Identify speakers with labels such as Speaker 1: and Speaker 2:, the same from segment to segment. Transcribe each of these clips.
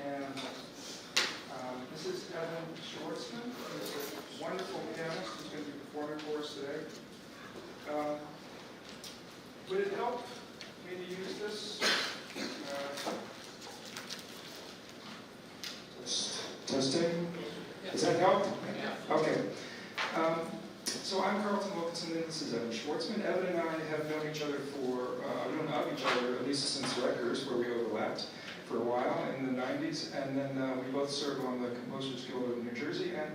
Speaker 1: And this is Evan Schwartzman. He's a wonderful pianist who's going to be performing for us today. Would it help me to use this? Testing. Does that help? Okay. So I'm Carlton Wilkinson, and this is Evan Schwartzman. Evan and I have known each other known of each other at least since Rutgers, where we overlapped for a while in the 90s, and then we both served on the Composers Guild of New Jersey, and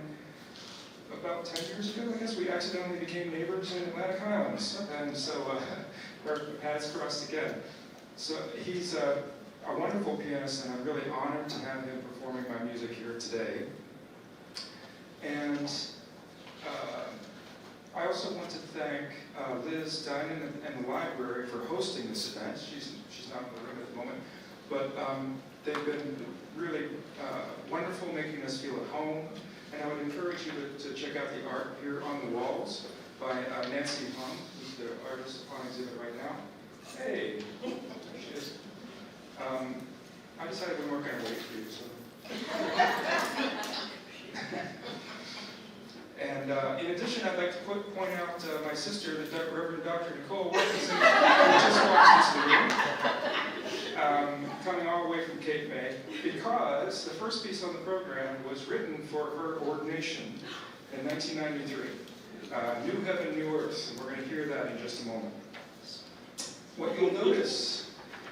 Speaker 1: about 10 years ago, I guess, we accidentally became neighbors in Atlantic Highlands, and so our paths crossed again. So he's a wonderful pianist, and I'm really honored to have him performing my music here today. And I also want to thank Liz Dinan and the library for hosting this event. She's not in the room at the moment, but they've been really wonderful, making us feel at home. And I would encourage you to check out the art here on the walls by Nancy Hung, who's the artist on exhibit right now. Hey, there she is. I decided we weren't going to wait for you, so. And in addition, I'd like to point out my sister, the Reverend Dr. Nicole Wilkinson, who just walked into the room, coming all the way from Cape May, because the first piece on the program was written for her ordination in 1993. New Heaven, New Earth, and we're going to hear that in just a moment. What you'll notice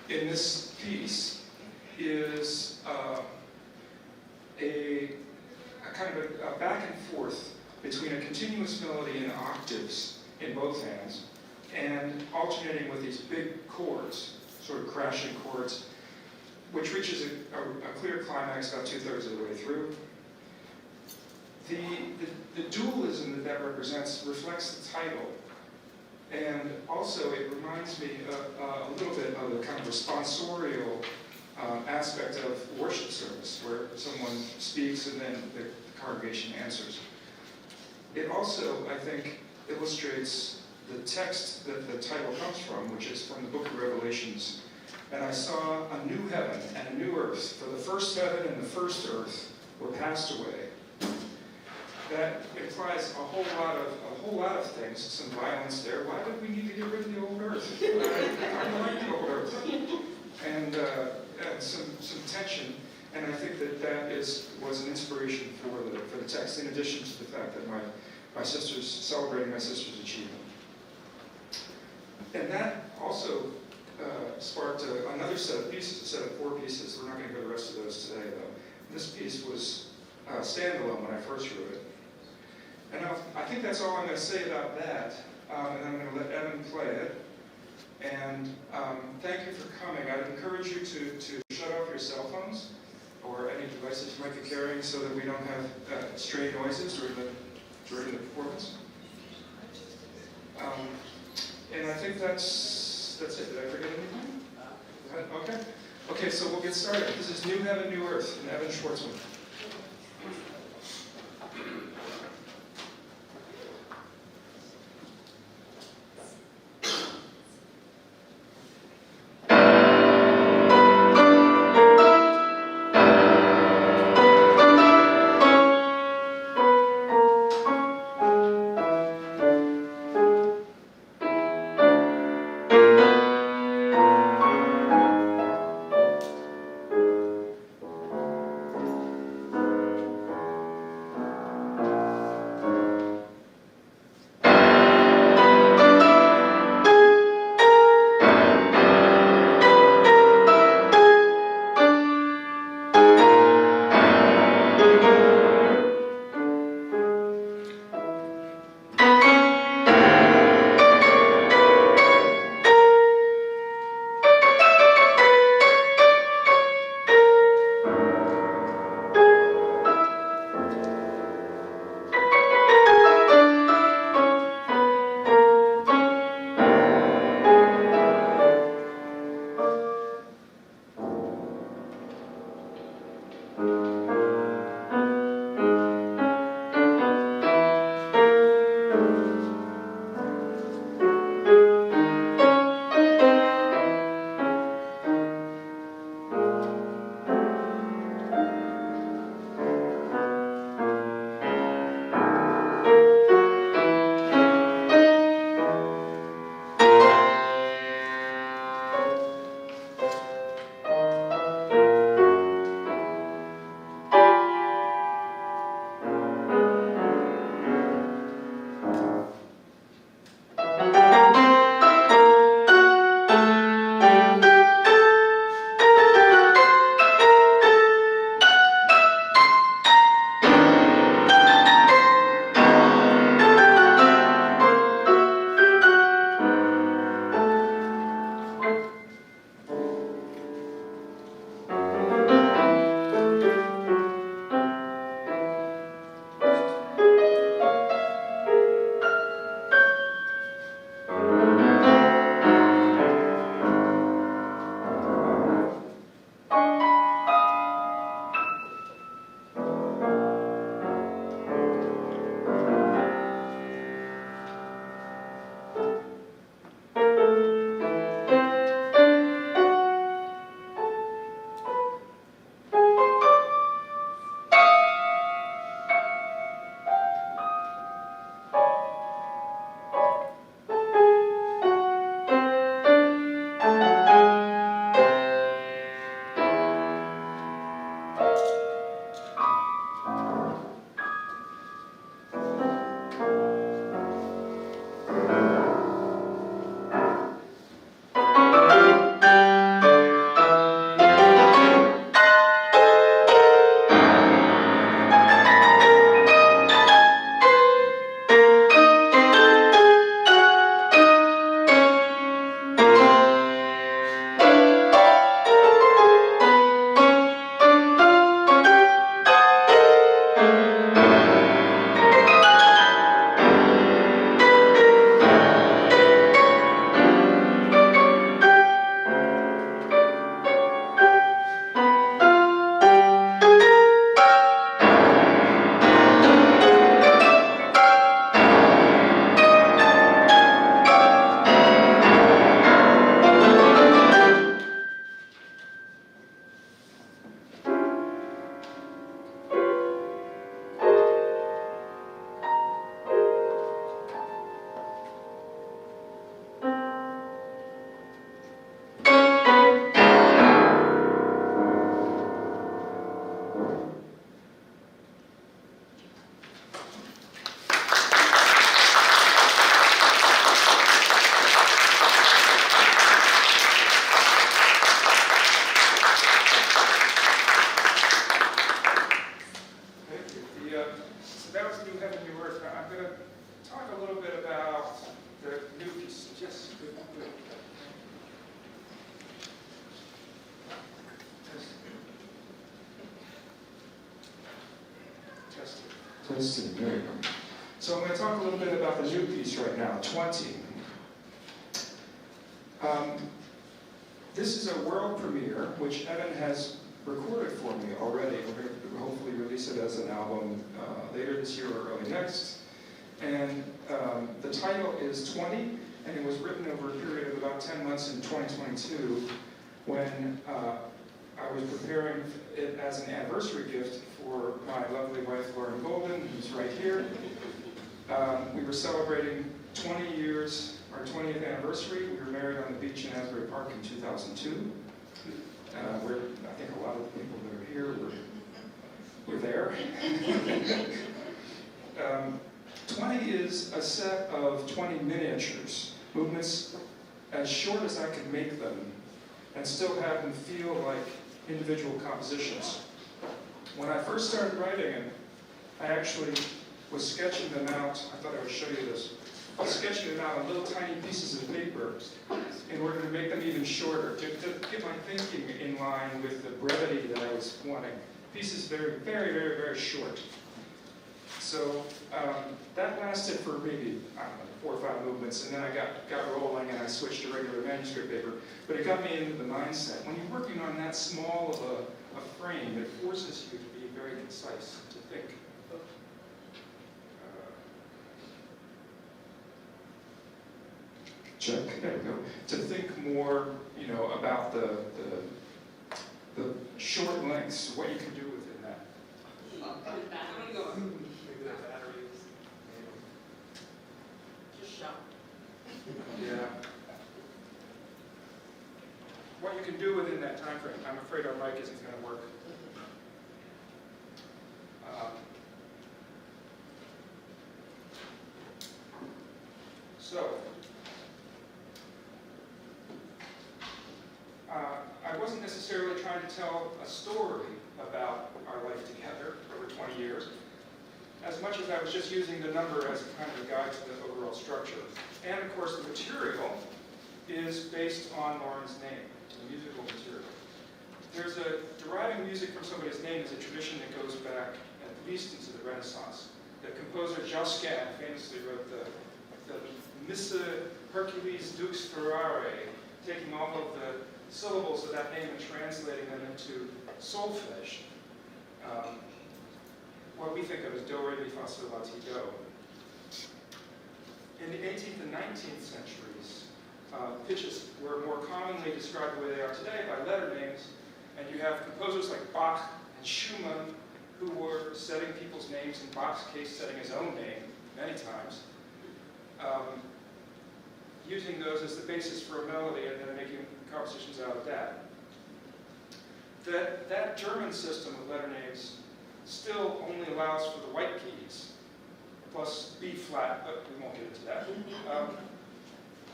Speaker 1: in this piece is a kind of a back and forth between a continuous melody in octaves in both hands and alternating with these big chords, sort of crashing chords, which reaches a clear climax about 2/3 of the way through. The dualism that represents reflects the title, and also it reminds me a little bit of the kind of responsorial aspect of worship service, where someone speaks and then the congregation answers. It also, I think, illustrates the text that the title comes from, which is from the book of Revelations. And I saw a new heaven and a new earth, for the first heaven and the first earth were passed away. That implies a whole lot of things, some violence there. Why did we need to get rid of the old earth? I don't like the old earth. And some tension. And I think that was an inspiration for the text, in addition to the fact that my sister's celebrating my sister's achievement. And that also sparked another set of pieces, a set of 4 pieces. We're not going to go the rest of those today, though. This piece was standalone when I first wrote it. And I think that's all I'm going to say about that. And I'm going to let Evan play it. And thank you for coming. I'd encourage you to shut off your cell phones or any devices you might be carrying, so that we don't have stray noises during the performance. And I think that's it. Did I forget anything? Okay. Okay, so we'll get started. This is New Heaven, New Earth, and Evan Schwartzman. Let's see, there you go. So I'm going to talk a little bit about the new piece right now, 20. This is a world premiere, which Evan has recorded for me already. We're going to hopefully release it as an album later this year or early next. And the title is 20, and it was written over a period of about 10 months in 2022 when I was preparing it as an anniversary gift for my lovely wife, Lauren Golden, who's right here. We were celebrating 20 years, our 20th anniversary. We were married on the beach in Asbury Park in 2002. Where I think a lot of the people that are here were there. 20 is a set of 20 miniatures, movements as short as I can make them, and still have them feel like individual compositions. When I first started writing it, I actually was sketching them out. I thought I would show you this. I was sketching them out on little tiny pieces of paper in order to make them even shorter, to get my thinking in line with the brevity that I was wanting. Pieces very, very, very, very short. So that lasted for maybe, I don't know, 4 or 5 movements, and then I got rolling and I switched to regular manuscript paper. But it got me into the mindset. When you're working on that small of a frame, it forces you to be very concise, to think. Check, there we go. To think more, about the short lengths, what you can do within that. Maybe the batteries.
Speaker 2: Just shout.
Speaker 1: Yeah. What you can do within that time frame. I'm afraid our mic isn't going to work. I wasn't necessarily trying to tell a story about our life together over 20 years, as much as I was just using the number as a kind of a guide to the overall structure. And of course, the material is based on Lauren's name, the musical material. There's deriving music from somebody's name is a tradition that goes back at least into the Renaissance. The composer Josquin famously wrote the Missa Hercules Dux Ferrare, taking all of the syllables of that name and translating them into solfege. What we think of as do, re, mi, fa, sol, la, ti, do. In the 18th and 19th centuries, pitches were more commonly described the way they are today by letter names, and you have composers like Bach and Schumann who were setting people's names, in Bach's case setting his own name many times, using those as the basis for a melody and then making compositions out of that. That German system of letter names still only allows for the white keys, plus B flat, but we won't get into that.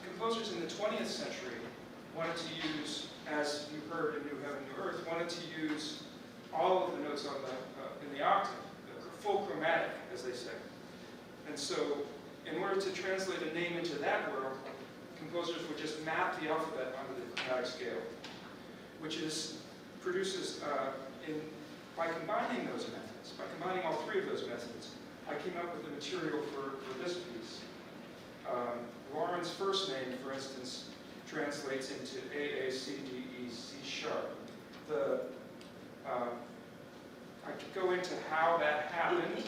Speaker 1: Composers in the 20th century wanted to use, as you heard in New Heaven, New Earth, wanted to use all of the notes on in the octave, the full chromatic, as they say. And so, in order to translate a name into that world, composers would just map the alphabet onto the chromatic scale, which produces, by combining those methods, by combining all 3 of those methods, I came up with the material for this piece. Lauren's first name, for instance, translates into A, A, C, D, E, C sharp. I could go into how that happened,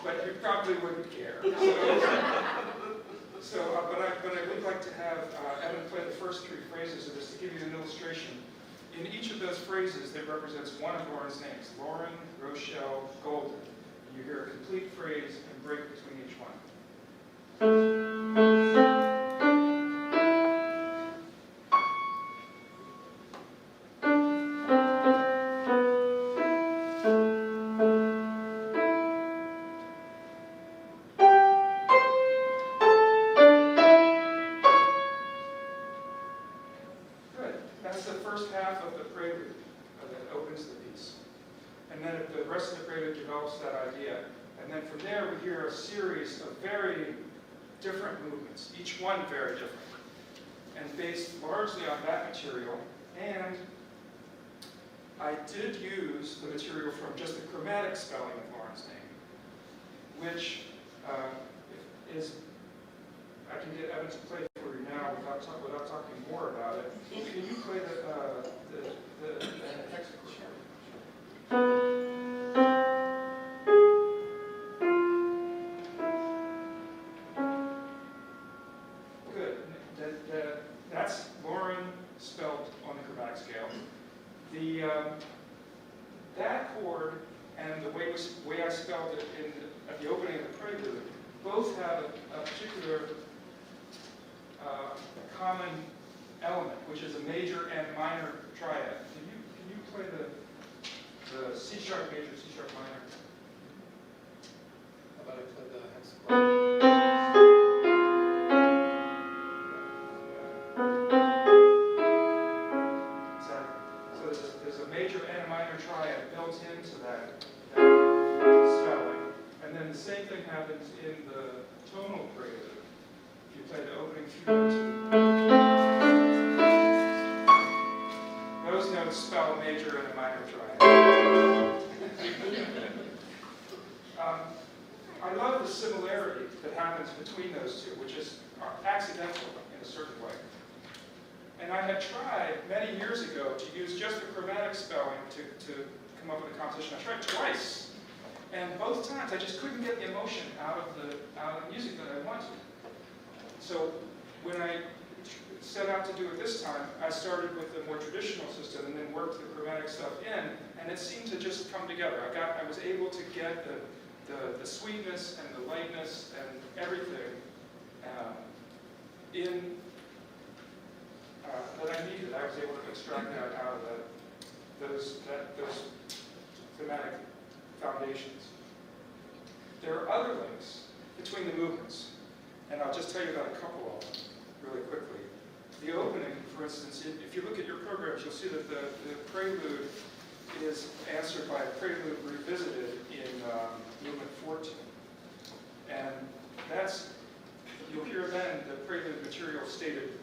Speaker 1: but you probably wouldn't care. But I would like to have Evan play the first 3 phrases of this to give you an illustration. In each of those phrases, that represents one of Lauren's names: Lauren, Rochelle, Golden. And you hear a complete phrase and break between each one. That's the first half of the prelude that opens the piece. And then the rest of the prelude develops that idea. And then from there we hear a series of very different movements, each one very different, and based largely on that material. And I did use the material from just the chromatic spelling of Lauren's name, which is, I can get Evan to play for you now without talking more about it. Can you play the hexachord? Good. That's Lauren spelled on the chromatic scale. That chord and the way I spelled it at the opening of the prelude both have a particular common element, which is a major and minor triad. Can you play the C sharp major, C sharp minor?
Speaker 2: How about I play the hexachord?
Speaker 1: There's a major and a minor triad built into that spelling. And then the same thing happens in the tonal prelude. If you play the opening few notes, those notes spell a major and a minor triad. I love the similarity that happens between those two, which is accidental in a certain way. And I had tried many years ago to use just the chromatic spelling to come up with a composition. I tried twice, and both times I just couldn't get the emotion out of the music that I wanted. So when I set out to do it this time, I started with the more traditional system and then worked the chromatic stuff in, and it seemed to just come together. I was able to get the sweetness and the lightness and everything that I needed. I was able to extract that out of those thematic foundations. There are other links between the movements, and I'll just tell you about a couple of them really quickly. The opening, for instance, if you look at your programs, you'll see that the prelude is answered by a prelude revisited in movement 14. And you'll hear then the prelude material stated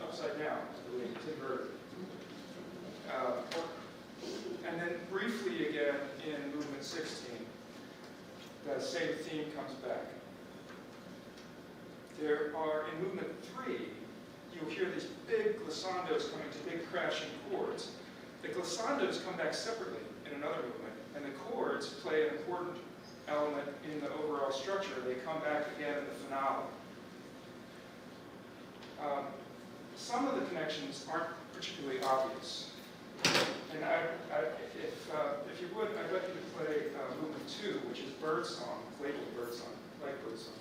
Speaker 1: upside down, I believe, it's inverted. And then briefly again in movement 16, the same theme comes back. There are, in movement 3, you'll hear these big glissandos coming to big crashing chords. The glissandos come back separately in another movement, and the chords play an important element in the overall structure. They come back again in the finale. Some of the connections aren't particularly obvious. And if you would, I'd like you to play movement 2, which is Bird Song, labeled Bird Song, like Bird Song.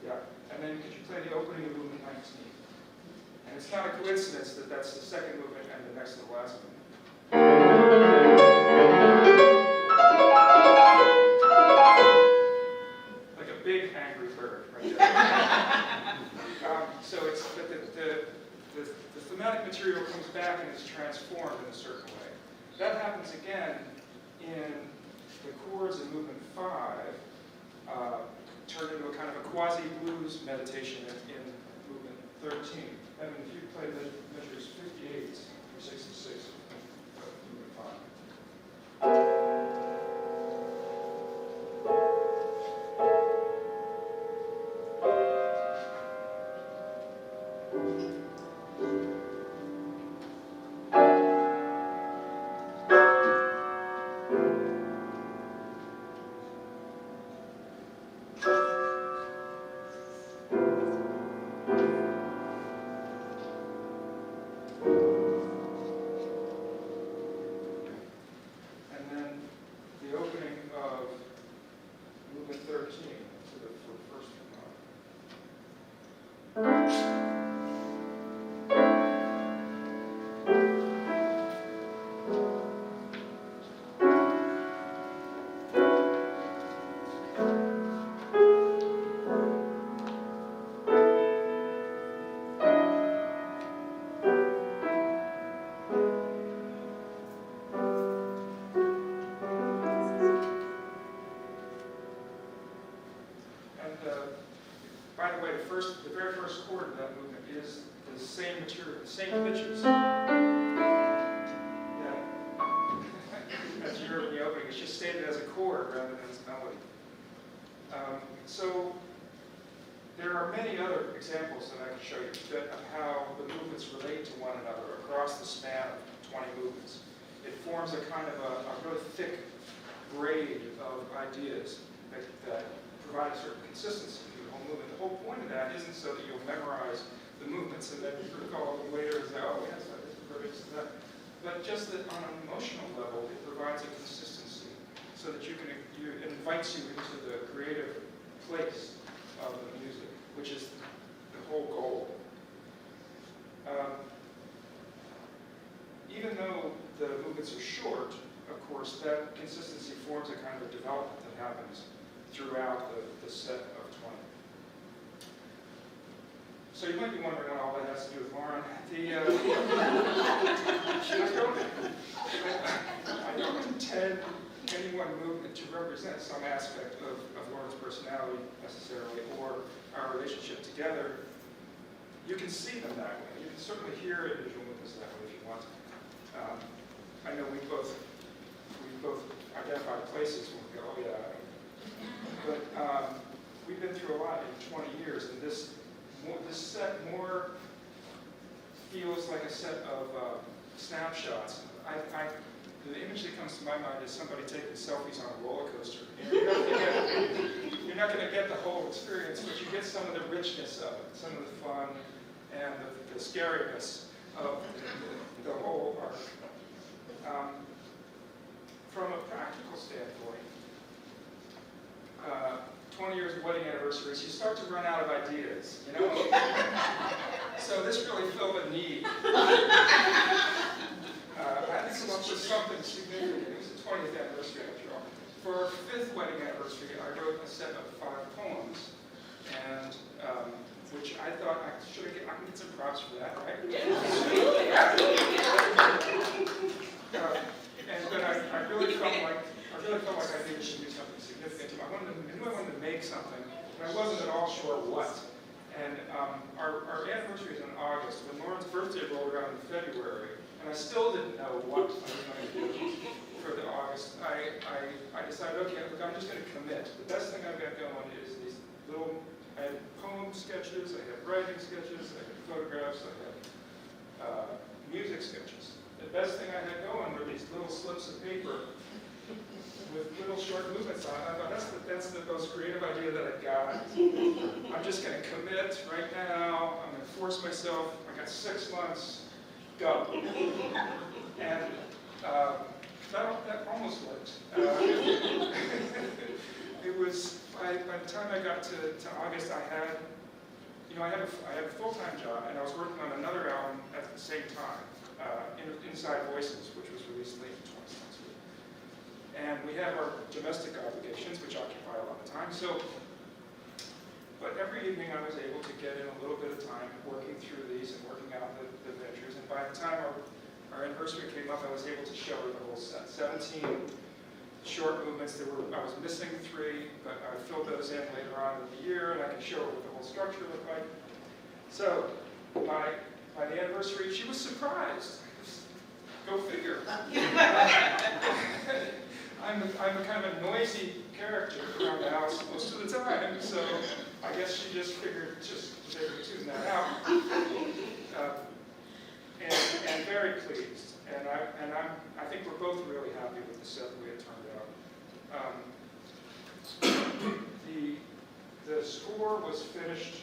Speaker 1: Yeah, and then could you play the opening of movement 19? And it's not a coincidence that that's the second movement and the next to the last movement. Like a big angry bird right there. So it's the thematic material comes back and is transformed in a certain way. That happens again in the chords in movement 5, turned into a kind of a quasi-blues meditation in movement 13. And if you play the measures 58 through 66 of movement 5. the very first chord of that movement is the same material, the same pitches. Yeah. As you heard in the opening, it's just stated as a chord rather than as a melody. So there are many other examples that I can show you of how the movements relate to one another across the span of 20 movements. It forms a kind of a really thick braid of ideas that provide a certain consistency to the whole movement. The whole point of that isn't so that you'll memorize the movements and then you recall them later and say, oh, yes, this is perfect, this is that. But just that on an emotional level, it provides a consistency so that it invites you into the creative place of the music, which is the whole goal. Even though the movements are short, of course, that consistency forms a kind of development that happens throughout the set of 20. So you might be wondering what all that has to do with Lauren. I don't intend any one movement to represent some aspect of Lauren's personality necessarily, or our relationship together. You can see them that way. You can certainly hear individual movements that way if you want to. I know we both identified places where we go, oh yeah. But we've been through a lot in 20 years, and this set more feels like a set of snapshots. The image that comes to my mind is somebody taking selfies on a roller coaster. You're not going to get the whole experience, but you get some of the richness of it, some of the fun, and the scariness of the whole arc. From a practical standpoint, 20 years of wedding anniversaries, you start to run out of ideas, you know? So this really filled a need. I think it was something significant. It was the 20th anniversary after all. For our 5th wedding anniversary, I wrote a set of 5 poems, and which I thought I can get some props for that, right? But I really felt like I needed to do something significant. I knew I wanted to make something, but I wasn't at all sure what. And our anniversary is in August. When Lauren's birthday rolled around in February, and I still didn't know what I was going to do for the August, I decided, okay, look, I'm just going to commit. The best thing I've got going is these little, I had poem sketches, I had writing sketches, I had photographs, I had music sketches. The best thing I had going were these little slips of paper with little short movements on it. I thought, that's the most creative idea that I got. I'm just going to commit right now. I'm going to force myself. I got 6 months. Go. And that almost worked. It was, by the time I got to August, I had a full-time job, and I was working on another album at the same time, Inside Voices, which was released late in 2016. And we have our domestic obligations, which occupy a lot of time. But every evening I was able to get in a little bit of time working through these and working out the ventures. And by the time our anniversary came up, I was able to show her the whole set. 17 short movements. I was missing 3, but I filled those in later on in the year, and I could show her what the whole structure looked like. So by the anniversary, she was surprised. Go figure. I'm a kind of a noisy character around the house most of the time, so I guess she just figured they would tune that out. And very pleased. And I think we're both really happy with the set the way it turned out. The score was finished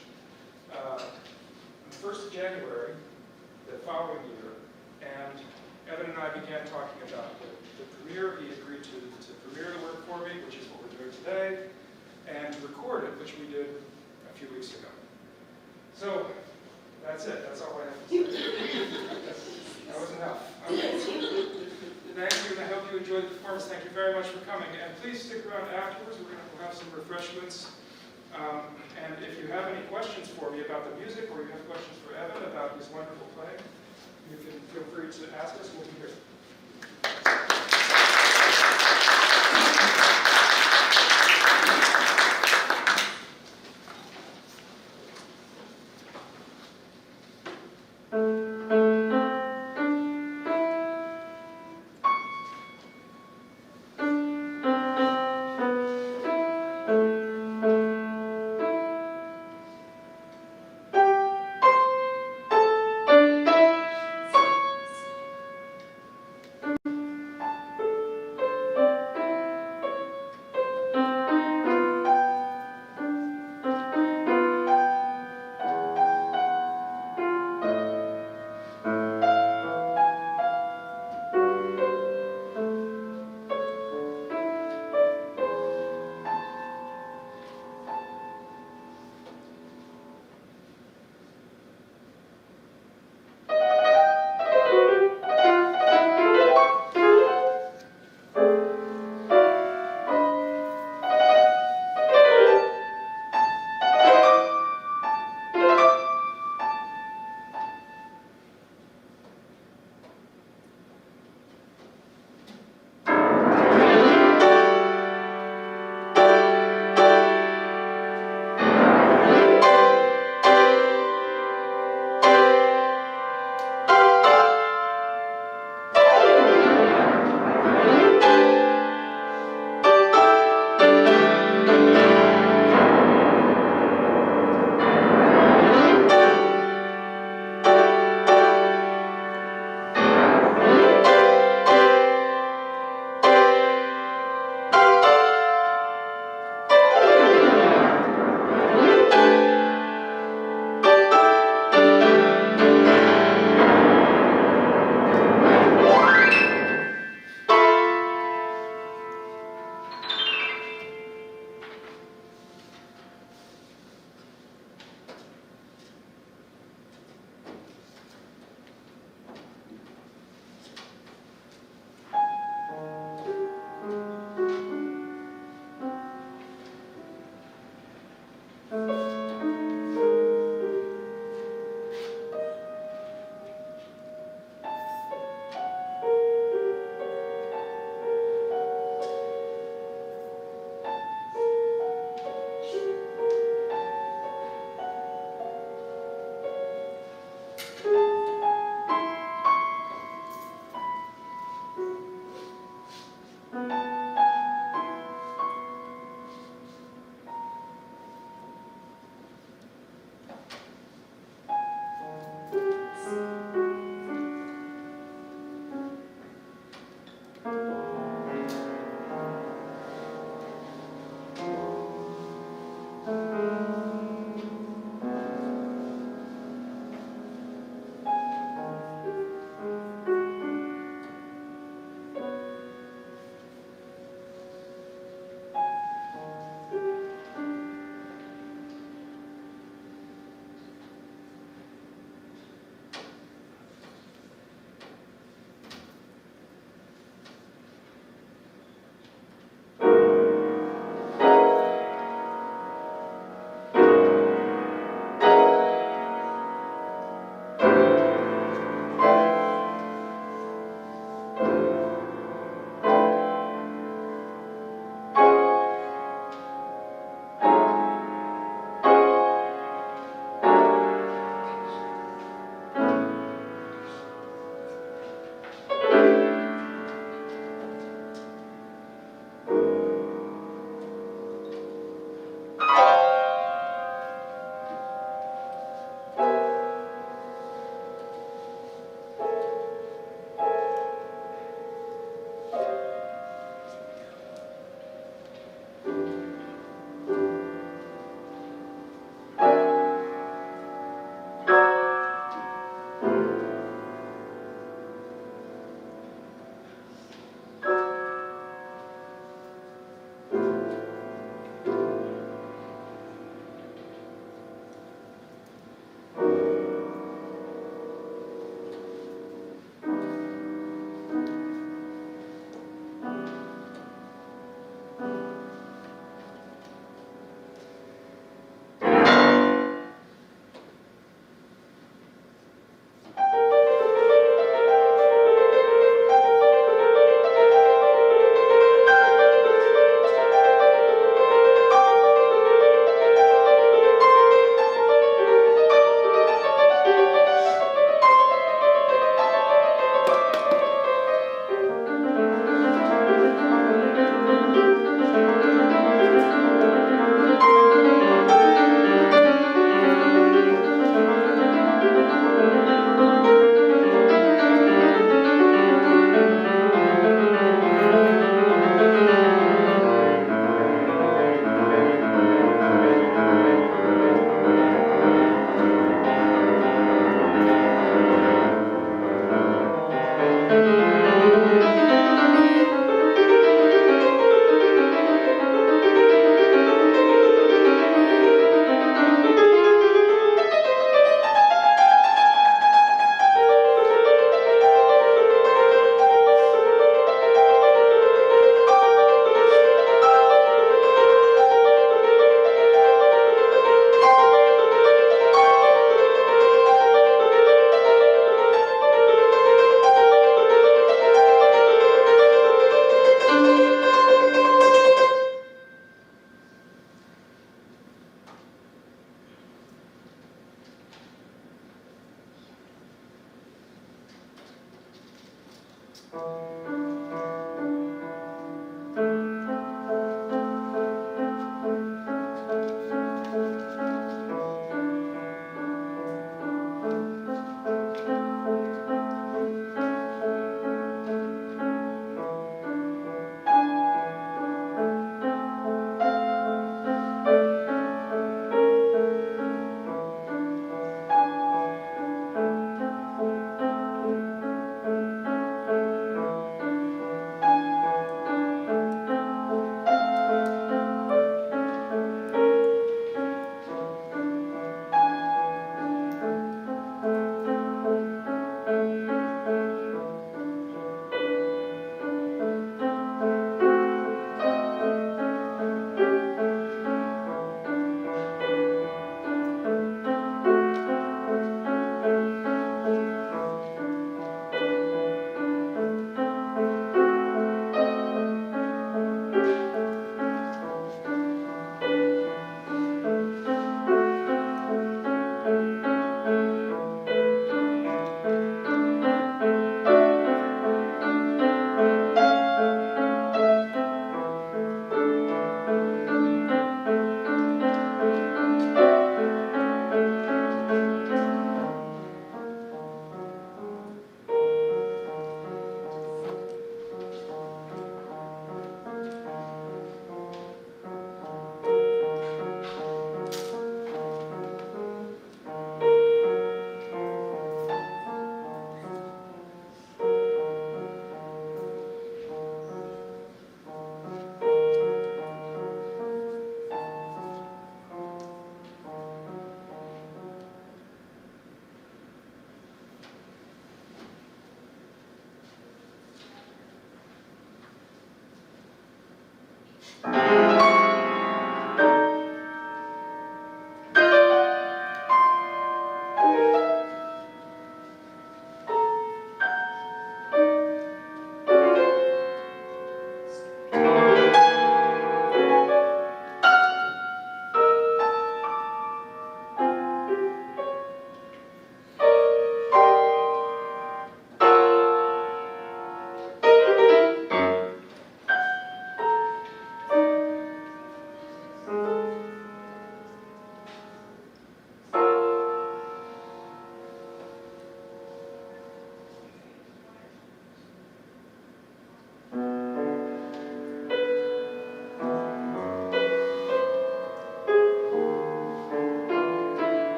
Speaker 1: on the 1st of January, the following year, and Evan and I began talking about the premiere. He agreed to premiere the work for me, which is what we're doing today, and record it, which we did a few weeks ago. So that's it. That's all I have to say. That was enough. Okay. Thank you, and I hope you enjoyed the performance. Thank you very much for coming. And please stick around afterwards. We'll have some refreshments. And if you have any questions for me about the music, or you have questions for Evan about his wonderful playing, you can feel free to ask us. We'll be here.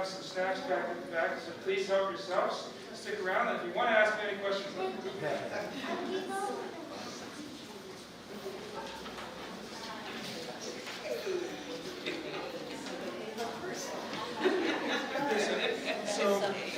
Speaker 1: have some snacks back at the back, so please help yourselves. Stick around, and if you want to ask me any questions, let me know. So